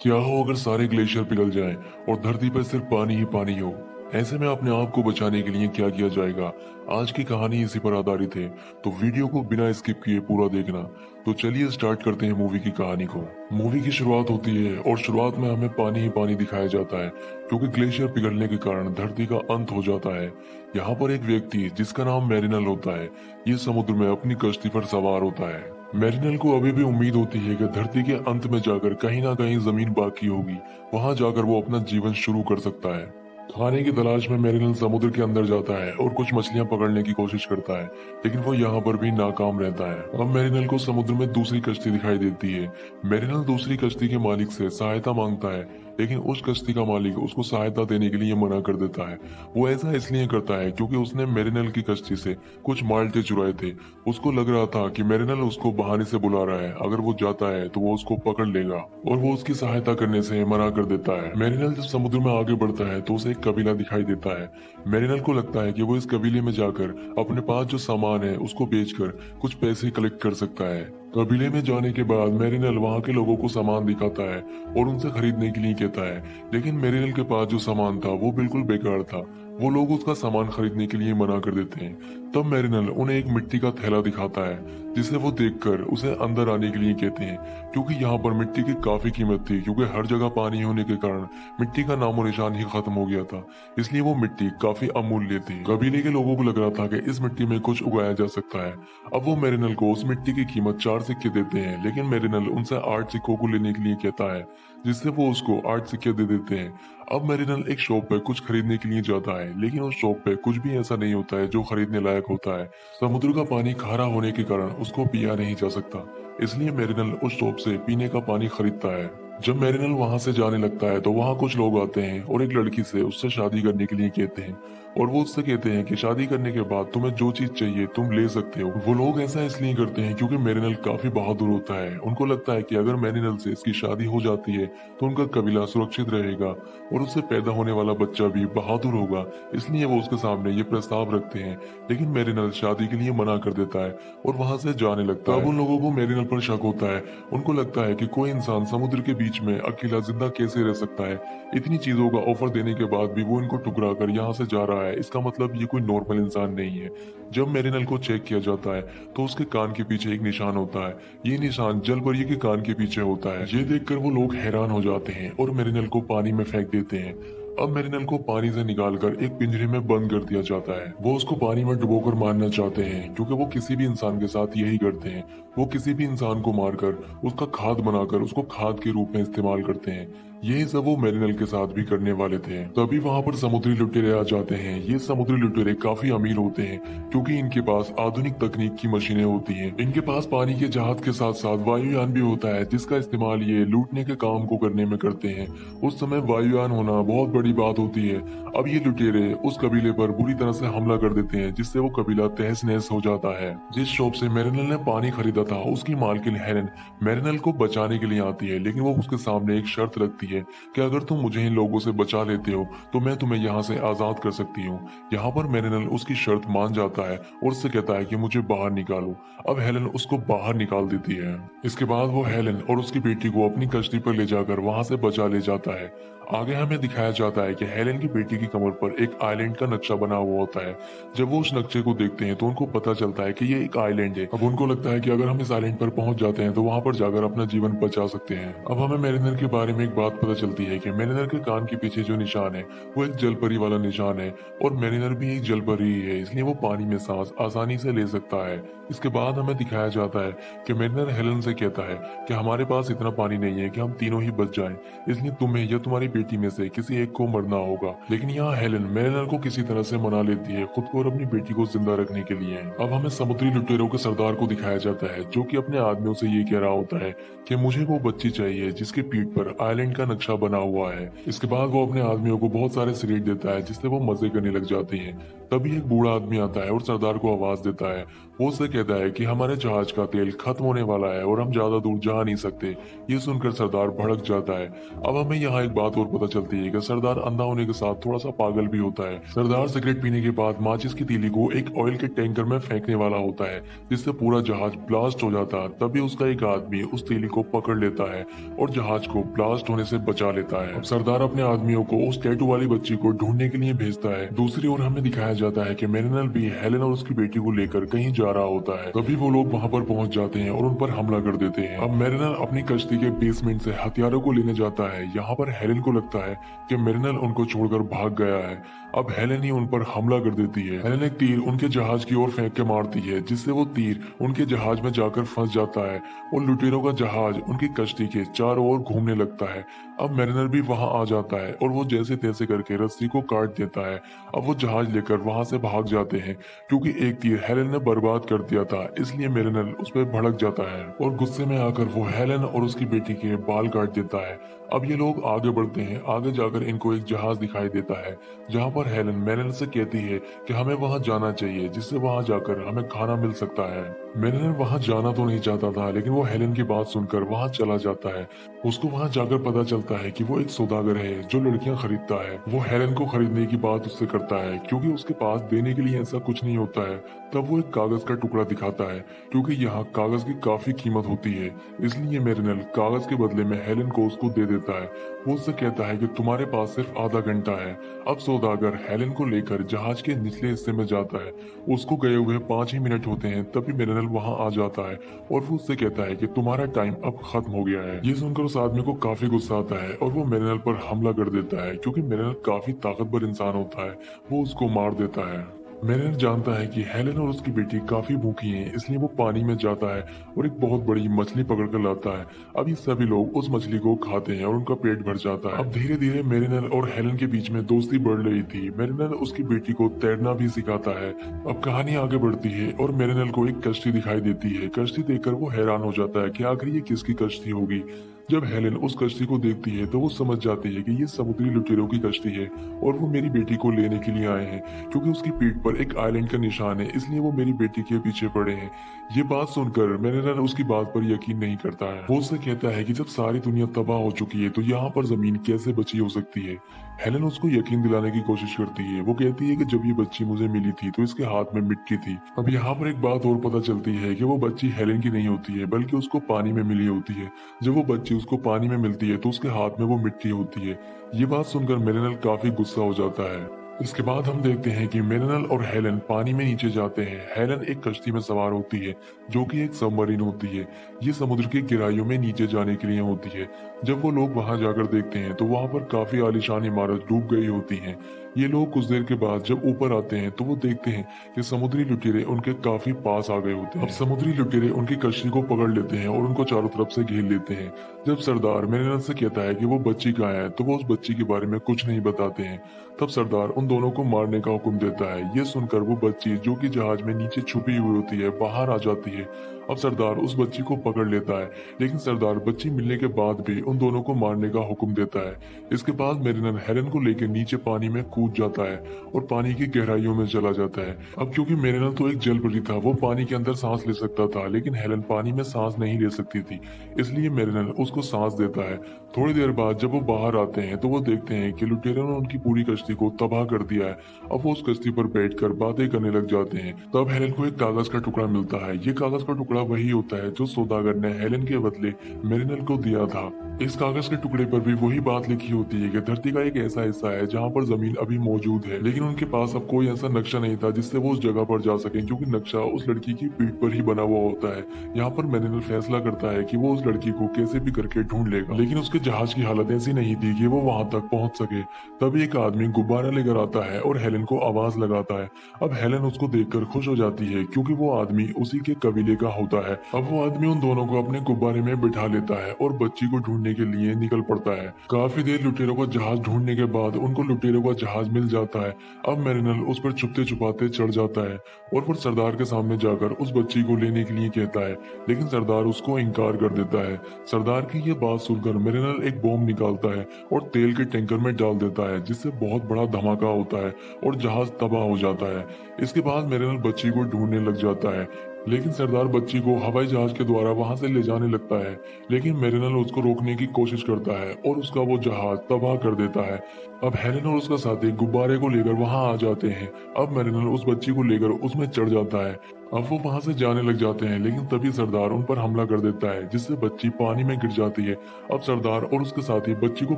क्या हो अगर सारे ग्लेशियर पिघल जाएं और धरती पर सिर्फ पानी ही पानी हो। ऐसे में अपने आप को बचाने के लिए क्या किया जाएगा। आज की कहानी इसी पर आधारित है, तो वीडियो को बिना स्किप किए पूरा देखना। तो चलिए स्टार्ट करते हैं मूवी की कहानी को। मूवी की शुरुआत होती है और शुरुआत में हमें पानी ही पानी दिखाया जाता है, क्योंकि ग्लेशियर पिघलने के कारण धरती का अंत हो जाता है। यहाँ पर एक व्यक्ति जिसका नाम मैरिनल होता है, ये समुद्र में अपनी कश्ती पर सवार होता है। मैरिनल को अभी भी उम्मीद होती है कि धरती के अंत में जाकर कहीं ना कहीं जमीन बाकी होगी, वहां जाकर वो अपना जीवन शुरू कर सकता है। खाने की तलाश में मैरिनल समुद्र के अंदर जाता है और कुछ मछलियां पकड़ने की कोशिश करता है, लेकिन वो यहाँ पर भी नाकाम रहता है। अब मैरिनल को समुद्र में दूसरी कश्ती दिखाई देती है। मैरिनल दूसरी कश्ती के मालिक से सहायता मांगता है, लेकिन उस कश्ती का मालिक उसको सहायता देने के लिए मना कर देता है। वो ऐसा इसलिए करता है क्योंकि उसने मैरिनल की कश्ती से कुछ माल्टे चुराए थे। उसको लग रहा था कि मैरिनल उसको बहाने से बुला रहा है, अगर वो जाता है तो वो उसको पकड़ लेगा, और वो उसकी सहायता करने से मना कर देता है। मैरिनल जब समुद्र में आगे बढ़ता है तो उसे एक कबीला दिखाई देता है। मैरिनल को लगता है कि वो इस कबीले में जाकर अपने पास जो सामान है उसको बेचकर कुछ पैसे कलेक्ट कर सकता है। कबीले में जाने के बाद मैरिनल वहाँ के लोगों को सामान दिखाता है और उनसे खरीदने के लिए कहता है, लेकिन मैरिनल के पास जो सामान था वो बिल्कुल बेकार था। वो लोग उसका सामान खरीदने के लिए मना कर देते हैं। तब मैरिनल उन्हें एक मिट्टी का थैला दिखाता है, जिसे वो देखकर उसे अंदर आने के लिए कहते हैं, क्योंकि यहाँ पर मिट्टी की काफी कीमत थी, क्योंकि हर जगह पानी होने के कारण मिट्टी का नामो निशान ही खत्म हो गया था। इसलिए वो मिट्टी काफी अमूल्य थी। कबीले के लोगों को लग रहा था कि इस मिट्टी में कुछ उगाया जा सकता है। अब वो मैरिनल को उस मिट्टी की कीमत 4 सिक्के देते हैं, लेकिन मैरिनल उनसे 8 सिक्कों को लेने के लिए कहता है, जिससे वो उसको 8 सिक्के दे देते हैं। अब मैरिनल एक शॉप पे कुछ खरीदने के लिए जाता है, लेकिन उस शॉप पे कुछ भी ऐसा नहीं होता है जो खरीदने लायक होता है। समुद्र का पानी खारा होने के कारण उसको पिया नहीं जा सकता, इसलिए मैरिनल उस शॉप से पीने का पानी खरीदता है। जब मैरिनल वहां से जाने लगता है तो वहां कुछ लोग आते हैं और एक लड़की से उससे शादी करने के लिए कहते हैं, और वो उससे कहते हैं कि शादी करने के बाद तुम्हें जो चीज चाहिए तुम ले सकते हो। वो लोग ऐसा इसलिए करते हैं क्योंकि मैरिनल काफी बहादुर होता है। उनको लगता है कि अगर मैरिनल से इसकी शादी हो जाती है तो उनका कबीला सुरक्षित रहेगा और उससे पैदा होने वाला बच्चा भी बहादुर होगा, इसलिए वो उसके सामने ये प्रस्ताव रखते हैं। लेकिन मैरिनल शादी के लिए मना कर देता है और वहां से जाने लगता है। अब उन लोगों को मैरिनल पर शक होता है। उनको लगता है कि कोई इंसान समुद्र के बीच में अकेला जिंदा कैसे रह सकता है। इतनी चीजों का ऑफर देने के बाद भी वो इनको ठुकरा कर यहाँ से जा रहा है, इसका मतलब ये कोई नॉर्मल इंसान नहीं है। जब मैरिनल को चेक किया जाता है तो उसके कान के पीछे एक निशान होता है। ये निशान जलपरी के कान के पीछे होता है। ये देखकर वो लोग हैरान हो जाते हैं और मैरिनल को पानी में फेंक देते हैं। अब मैरिनल को पानी से निकालकर एक पिंजरे में बंद कर दिया जाता है। वो उसको पानी में डुबोकर मारना चाहते हैं, क्योंकि वो किसी भी इंसान के साथ यही करते हैं। वो किसी भी इंसान को मारकर उसका खाद बनाकर उसको खाद के रूप में इस्तेमाल करते हैं। यही सब वो मैरिनल के साथ भी करने वाले थे। तभी वहां पर समुद्री लुटेरे आ जाते हैं। ये समुद्री लुटेरे काफी अमीर होते हैं, क्योंकि इनके पास आधुनिक तकनीक की मशीनें होती हैं। इनके पास पानी के जहाज के साथ साथ वायुयान भी होता है, जिसका इस्तेमाल ये लूटने के काम को करने में करते हैं। उस समय वायुयान होना बहुत बड़ी बात होती है। अब ये लुटेरे उस कबीले पर बुरी तरह से हमला कर देते हैं, जिससे वो कबीला तहस नहस हो जाता है। जिस शॉप से मैरिनल ने पानी खरीदा था, उसकी मालकिन हेलेन मैरिनल को बचाने के लिए आती है, लेकिन वो उसके सामने एक शर्त रखती है कि अगर तुम मुझे इन लोगों से बचा लेते हो तो मैं तुम्हें यहाँ से आजाद कर सकती हूँ। यहाँ पर मैरिनल उसकी शर्त मान जाता है और उससे कहता है कि मुझे बाहर निकालो। अब हेलेन उसको बाहर निकाल देती है। इसके बाद वो हेलेन और उसकी बेटी को अपनी कश्ती पर ले जाकर वहां से बचा ले जाता है। आगे हमें दिखाया जाता है कि हेलेन की बेटी की कमर पर एक आइलैंड का नक्शा बना हुआ होता है। जब वो उस नक्शे को देखते हैं तो उनको पता चलता है कि ये एक आइलैंड है। अब उनको लगता है कि अगर हम इस आइलैंड पर पहुंच जाते हैं तो वहां पर जाकर अपना जीवन बचा सकते हैं। अब हमें मैरिनर के बारे में एक बात पता चलती है कि मैरिनर के कान के पीछे जो निशान है वो एक जलपरी वाला निशान है, और मैरिनर भी एक जलपरी ही है, इसलिए वो पानी में सांस आसानी से ले सकता है। इसके बाद हमें दिखाया जाता है कि मैरिनर हेलेन से कहता है कि हमारे पास इतना पानी नहीं है कि हम तीनों ही बच जाएं, इसलिए तुम्हें या तुम्हारी बेटी में से किसी एक को मरना होगा। लेकिन यहाँ हेलेन मैरिनर को किसी तरह से मना लेती है, खुद को और अपनी बेटी को जिंदा रखने के लिए। अब हमें समुद्री लुटेरों के सरदार को दिखाया जाता है, जो कि अपने आदमियों से ये कह रहा होता है कि मुझे वो बच्ची चाहिए जिसके पीठ पर आइलैंड का नक्शा बना हुआ है। इसके बाद वो अपने आदमियों को बहुत सारे सिगरेट देता है, जिससे वो मजे करने लग जाते हैं। तभी एक बूढ़ा आदमी आता है और सरदार को आवाज देता है वो उससे कहता है कि हमारे जहाज का तेल खत्म होने वाला है और हम ज्यादा दूर जा नहीं सकते। ये सुनकर सरदार भड़क जाता है। अब हमें यहाँ एक बात और पता चलती है कि सरदार अंधा होने के साथ थोड़ा सा पागल भी होता है। सरदार सिगरेट पीने के बाद माचिस की तीली को एक ऑयल के टैंकर में फेंकने वाला होता है, जिससे पूरा जहाज ब्लास्ट हो जाता है। तभी उसका एक आदमी उस तीली को पकड़ लेता है और जहाज को ब्लास्ट होने से बचा लेता है। अब सरदार अपने आदमियों को उस टैटू वाली बच्ची को ढूंढने के लिए भेजता है। दूसरी ओर हमें दिखाया जाता है कि मेरिनल भी हेलेन और उसकी बेटी को लेकर कहीं जा रहा होता है। तभी वो लोग वहां पर पहुंच जाते हैं और उन पर हमला कर देते हैं। अब मेरिनल अपनी कश्ती के बेसमेंट से हथियारों को लेने जाता है। यहाँ पर हेलेन को लगता है कि मेरिनल उनको छोड़कर भाग गया है। अब हेलेन ही उन पर हमला कर देती है। हेलेन एक तीर उनके जहाज की ओर फेंक के मारती है, जिससे वो तीर उनके जहाज में जाकर फंस जाता है और लुटेरों का जहाज उनकी कश्ती के चारों ओर घूमने लगता है। अब मेरिनल भी वहां आ जाता है और वो जैसे तैसे करके रस्सी को काट देता है। अब वो जहाज लेकर वहां से भाग जाते हैं, क्योंकि एक तीर हेलेन ने बर्बाद कर दिया था। इसलिए मेरिनल उस पर भड़क जाता है और गुस्से में आकर वो हेलेन और उसकी बेटी के बाल काट देता है। अब ये लोग आगे बढ़ते हैं। आगे जाकर इनको एक जहाज दिखाई देता है, जहां पर हेलेन मेरिनल से कहती है कि हमें वहां जाना चाहिए, जिससे वहां जाकर हमें खाना मिल सकता है। मेरिनल वहां जाना तो नहीं चाहता था, लेकिन वो हेलेन की बात सुनकर वहां चला जाता है। उसको वहां जाकर पता चलता है कि वो एक सौदागर है जो लड़कियां खरीदता है। वो हेलेन को खरीदने की बात उससे करता है, क्योंकि उसके पास देने के लिए ऐसा कुछ नहीं होता है। तब वो एक कागज का टुकड़ा दिखाता है, क्योंकि यहाँ कागज की काफी कीमत होती है। इसलिए मेरिनल कागज के बदले में हेलेन को उसको दे देता है। वो उससे कहता है कि तुम्हारे पास सिर्फ आधा घंटा है। अब सौदागर हेलेन को लेकर जहाज के निचले हिस्से में जाता है। उसको गए हुए 5 ही मिनट होते हैं, तभी मेरिनल वहां आ जाता है और वो उससे कहता है कि तुम्हारा टाइम अब खत्म हो गया है। ये सुनकर उस आदमी को काफी गुस्सा आता है और वो मेरिनल पर हमला कर देता है। क्योंकि मेरिनल काफी ताकतवर इंसान होता है, वो उसको मार देता है। मेरिनल जानता है कि हेलेन और उसकी बेटी काफी भूखी हैं, इसलिए वो पानी में जाता है और एक बहुत बड़ी मछली पकड़ कर लाता है। अब ये सभी लोग उस मछली को खाते हैं और उनका पेट भर जाता है। अब धीरे धीरे मेरिनल और हेलेन के बीच में दोस्ती बढ़ रही थी। मेरिनल उसकी बेटी को तैरना भी सिखाता है। अब कहानी आगे बढ़ती है और मेरिनल को एक कश्ती दिखाई देती है। कश्ती देखकर वो हैरान हो जाता है कि आखिर ये किसकी कश्ती होगी। जब हेलेन उस कश्ती को देखती है तो वो समझ जाती है कि ये समुद्री लुटेरों की कश्ती है और वो मेरी बेटी को लेने के लिए आए हैं। क्योंकि उसकी पीठ पर एक आइलैंड का निशान है, इसलिए वो मेरी बेटी के पीछे पड़े हैं। ये बात सुनकर मेरिनल उसकी बात पर यकीन नहीं करता है। वो उससे कहता है कि जब सारी दुनिया तबाह हो चुकी है तो यहाँ पर जमीन कैसे बची हो सकती है। हेलेन उसको यकीन दिलाने की कोशिश करती है। वो कहती है कि जब ये बच्ची मुझे मिली थी तो इसके हाथ में मिट्टी थी। अब यहाँ पर एक बात और पता चलती है कि वो बच्ची हेलेन की नहीं होती है, बल्कि उसको पानी में मिली होती है। जब वो बच्ची उसको पानी में मिलती है तो उसके हाथ में वो मिट्टी होती है। ये बात सुनकर मेरिनल काफी गुस्सा हो जाता है। इसके बाद हम देखते हैं कि मेरिनल और हेलेन पानी में नीचे जाते हैं। हेलेन एक कश्ती में सवार होती है, जो कि एक सबमरीन होती है। ये समुद्र की गहराइयों में नीचे जाने के लिए होती है। जब वो लोग वहां जाकर देखते हैं तो वहां पर काफी आलीशान इमारत डूब गई होती हैं। ये लोग कुछ देर के बाद जब ऊपर आते हैं तो वो देखते हैं कि समुद्री लुटेरे उनके काफी पास आ गए होते हैं। अब समुद्री लुटेरे उनकी कश्ती को पकड़ लेते हैं और उनको चारों तरफ से घेर लेते हैं। जब सरदार मेरिनल से कहता है कि वो बच्ची कहाँ है तो वो उस बच्ची के बारे में कुछ नहीं बताते हैं। तब सरदार उन दोनों को मारने का हुक्म देता है। ये सुनकर वो बच्ची, जो कि जहाज में नीचे छुपी हुई होती है, बाहर आ जाती है। अब सरदार उस बच्ची को पकड़ लेता है, लेकिन सरदार बच्ची मिलने के बाद भी उन दोनों को मारने का हुक्म देता है। इसके बाद मेरिनल हेलेन को लेकर नीचे पानी में कूद जाता है और पानी की गहराइयों में चला जाता है। अब क्योंकि मेरिनल तो एक जलपरी था, वो पानी के अंदर सांस ले सकता था, लेकिन हेलेन पानी में सांस नहीं ले सकती थी। इसलिए मेरिनल उसको सांस देता है। थोड़ी देर बाद जब वो बाहर आते हैं तो वो देखते हैं कि लुटेरों ने उनकी पूरी कश्ती को तबाह कर दिया है। अब वो उस कश्ती पर बैठकर बातें करने लग जाते हैं। तब हेलेन को एक कागज का टुकड़ा मिलता है। ये कागज का टुकड़ा वही होता है जो सौदागर ने हेलेन के बदले मेरिनल को दिया था। इस कागज के टुकड़े पर भी वही बात लिखी होती है कि धरती का एक ऐसा हिस्सा है जहाँ पर जमीन अभी मौजूद है, लेकिन उनके पास अब कोई ऐसा नक्शा नहीं था जिससे वो उस जगह पर जा सके, क्योंकि नक्शा उस लड़की की पीठ पर ही बना हुआ होता है। यहाँ पर मेरिनल फैसला करता है कि वो उस लड़की को कैसे भी करके ढूंढ लेगा, लेकिन उसके जहाज की हालत ऐसी नहीं थी कि वो वहां तक पहुंच सके। तभी एक आदमी गुब्बारा लेकर आता है और हेलेन को आवाज लगाता है। अब हेलेन उसको देखकर खुश हो जाती है, क्योंकि वो आदमी उसी के कबीले का होता है। अब वो आदमी उन दोनों को अपने गुब्बारे में बिठा लेता है और बच्ची को ढूंढने के लिए निकल पड़ता है। काफी देर लुटेरों को जहाज ढूंढने के बाद उनको लुटेरों का जहाज मिल जाता है। अब मेरिनल उस पर छुपते छुपाते चढ़ जाता है और फिर सरदार के सामने जाकर उस बच्ची को लेने के लिए कहता है, लेकिन सरदार उसको इनकार कर देता है। सरदार की ये बात सुनकर मेरिनल एक बॉम्ब निकालता है और तेल के टैंकर में डाल देता है, जिससे बहुत बड़ा धमाका होता है और जहाज तबाह हो जाता है। इसके बाद मेरिनल बच्ची को ढूंढने लग जाता है, लेकिन सरदार बच्ची को हवाई जहाज के द्वारा वहां से ले जाने लगता है। लेकिन मेरिनल उसको रोकने की कोशिश करता है और उसका वो जहाज तबाह कर देता है। अब हेलेन और उसका साथी गुब्बारे को लेकर वहां आ जाते हैं। अब मेरिनल उस बच्ची को लेकर उसमें चढ़ जाता है। अब वो वहां से जाने लग जाते हैं, लेकिन तभी सरदार उन पर हमला कर देता है, जिससे बच्ची पानी में गिर जाती है। अब सरदार और उसके साथी बच्ची को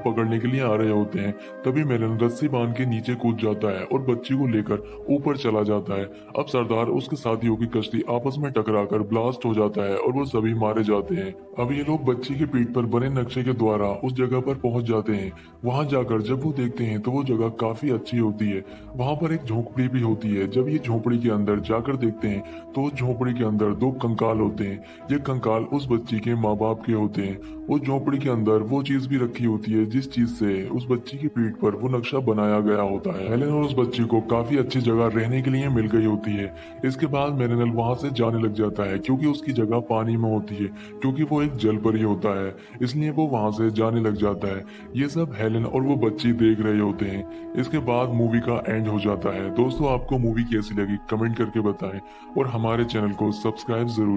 पकड़ने के लिए आ रहे होते हैं, तभी मेरिनल रस्सी बांध के नीचे कूद जाता है और बच्ची को लेकर ऊपर चला जाता है। अब सरदार उसके साथियों की कश्ती आपस में टकराकर ब्लास्ट हो जाता है और वो सभी मारे जाते हैं। अब ये लोग बच्ची की पीठ पर बने नक्शे के द्वारा उस जगह पर पहुंच जाते हैं। वहां जाकर जब वो देखते हैं तो वो जगह काफी अच्छी होती है। वहां पर एक झोंपड़ी भी होती है। जब ये झोंपड़ी के अंदर जाकर देखते हैं तो उस झोंपड़ी के अंदर दो कंकाल होते हैं। ये कंकाल उस बच्ची के माँ बाप के होते हैं। उस झोंपड़ी के अंदर वो चीज भी रखी होती है जिस चीज से उस बच्ची की पीठ पर वो नक्शा बनाया गया होता है। हेलेन और उस बच्ची को काफी अच्छी जगह रहने के लिए मिल गई होती है। इसके बाद मेरिनल वहां से जाने लग जाता है, क्योंकि उसकी जगह पानी में होती है, क्योंकि वो एक जल परी होता है, इसलिए वो वहां से जाने लग जाता है। ये सब हेलेन और वो बच्ची देख रहे होते हैं। इसके बाद मूवी का एंड हो जाता है। दोस्तों, आपको मूवी कैसी लगी कमेंट करके बताएं और हमारे चैनल को सब्सक्राइब जरूर